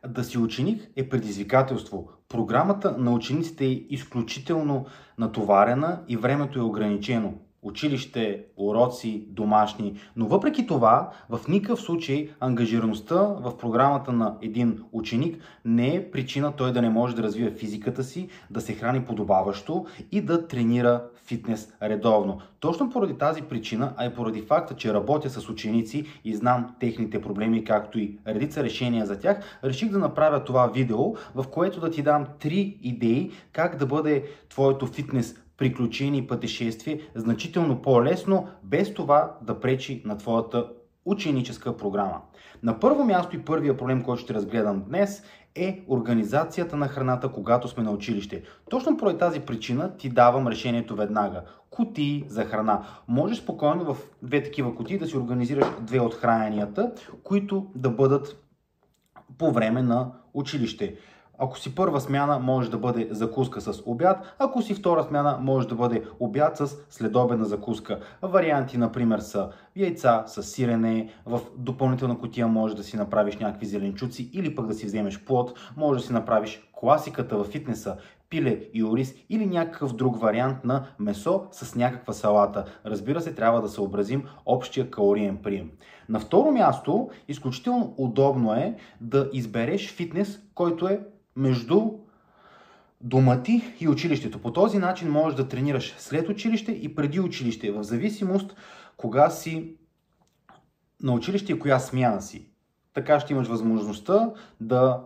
Да си ученик е предизвикателство. Програмата на учениците е изключително натоварена и времето е ограничено. Училище, уроци, домашни, но въпреки това в никакъв случай ангажираността в програмата на един ученик не е причина той да не може да развие физиката си, да се храни подобаващо и да тренира фитнес редовно. Точно поради тази причина, а и поради факта, че работя с ученици и знам техните проблеми, както и редица решения за тях, реших да направя това видео, в което да ти дам 3 идеи как да бъде твоето фитнес приключение и пътешествие значително по-лесно, без това да пречи на твоята ученическа програма. На първо място и първия проблем, който ще разгледам днес, е организацията на храната, когато сме на училище. Точно поради тази причина ти давам решението веднага. Кутии за храна. Можеш спокойно в 2 такива кутии да си организираш 2 от храненията, които да бъдат по време на училище. Ако си първа смяна, може да бъде закуска с обяд, ако си втора смяна, може да бъде обяд с следобедна закуска. Варианти, например, са яйца с сирене, в допълнителна кутия може да си направиш някакви зеленчуци или пък да си вземеш плод, може да си направиш класиката във фитнеса, пиле и ориз или някакъв друг вариант на месо с някаква салата. Разбира се, трябва да съобразим общия калориен прием. На второ място, изключително удобно е да избереш фитнес, който е между дома ти и училището. По този начин можеш да тренираш след училище и преди училище, в зависимост кога си на училище и коя смяна си. Така ще имаш възможността да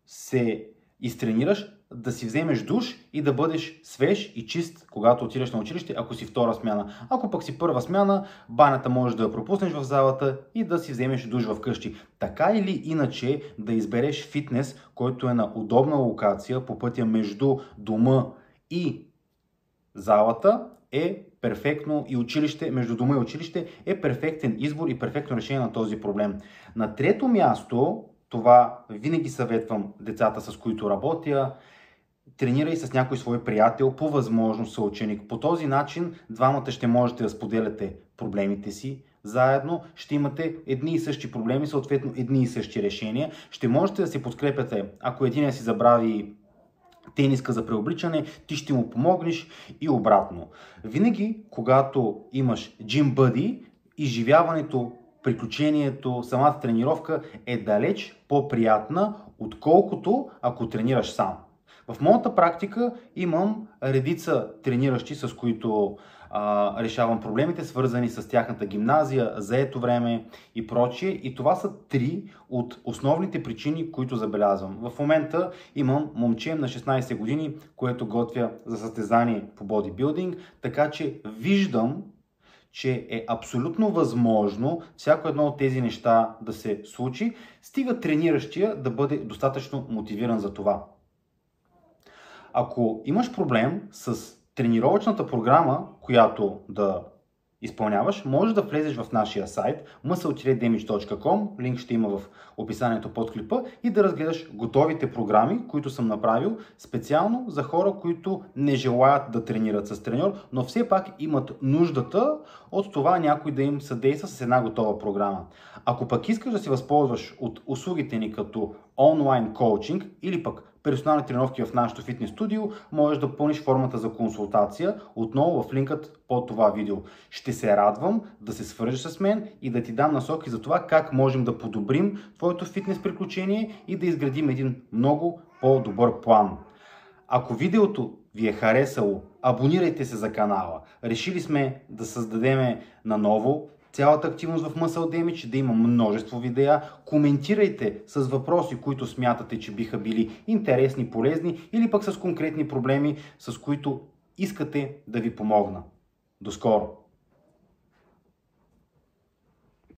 се изтренираш, да си вземеш душ и да бъдеш свеж и чист, когато отидеш на училище, ако си втора смяна. Ако пък си първа смяна, банята можеш да я пропуснеш в залата и да си вземеш душ вкъщи. Така или иначе да избереш фитнес, който е на удобна локация по пътя между дома и залата, е перфектно, и училище, между дома и училище е перфектен избор и перфектно решение на този проблем. На трето място, това винаги съветвам децата, с които работя, тренирай с някой свой приятел, по възможност съученик. По този начин двамата ще можете да споделяте проблемите си заедно, ще имате едни и същи проблеми, съответно едни и същи решения. Ще можете да се подкрепяте, ако един си забрави тениска за преобличане, ти ще му помогнеш и обратно. Винаги, когато имаш Gym Buddy, изживяването, приключението, самата тренировка е далеч по-приятна, отколкото ако тренираш сам. В моята практика имам редица трениращи, с които решавам проблемите, свързани с тяхната гимназия, заето време и прочие. И това са 3 от основните причини, които забелязвам. В момента имам момче на 16 години, което готвя за състезание по бодибилдинг, така че виждам, че е абсолютно възможно всяко едно от тези неща да се случи, стига трениращия да бъде достатъчно мотивиран за това. Ако имаш проблем с тренировъчната програма, която да изпълняваш, можеш да влезеш в нашия сайт muscle-damage.com, линк ще има в описанието под клипа, и да разгледаш готовите програми, които съм направил специално за хора, които не желаят да тренират с треньор, но все пак имат нуждата от това някой да им съдейства с една готова програма. Ако пък искаш да се възползваш от услугите ни като онлайн коучинг или пък персонални тренировки в нашото фитнес студио, можеш да пълниш формата за консултация отново в линкът под това видео. Ще се радвам да се свържеш с мен и да ти дам насоки за това как можем да подобрим твоето фитнес приключение и да изградим един много по-добър план. Ако видеото ви е харесало, абонирайте се за канала. Решили сме да създадем наново цялата активност в Muscle Damage, да има множество видеа. Коментирайте с въпроси, които смятате, че биха били интересни, полезни, или пък с конкретни проблеми, с които искате да ви помогна. До скоро!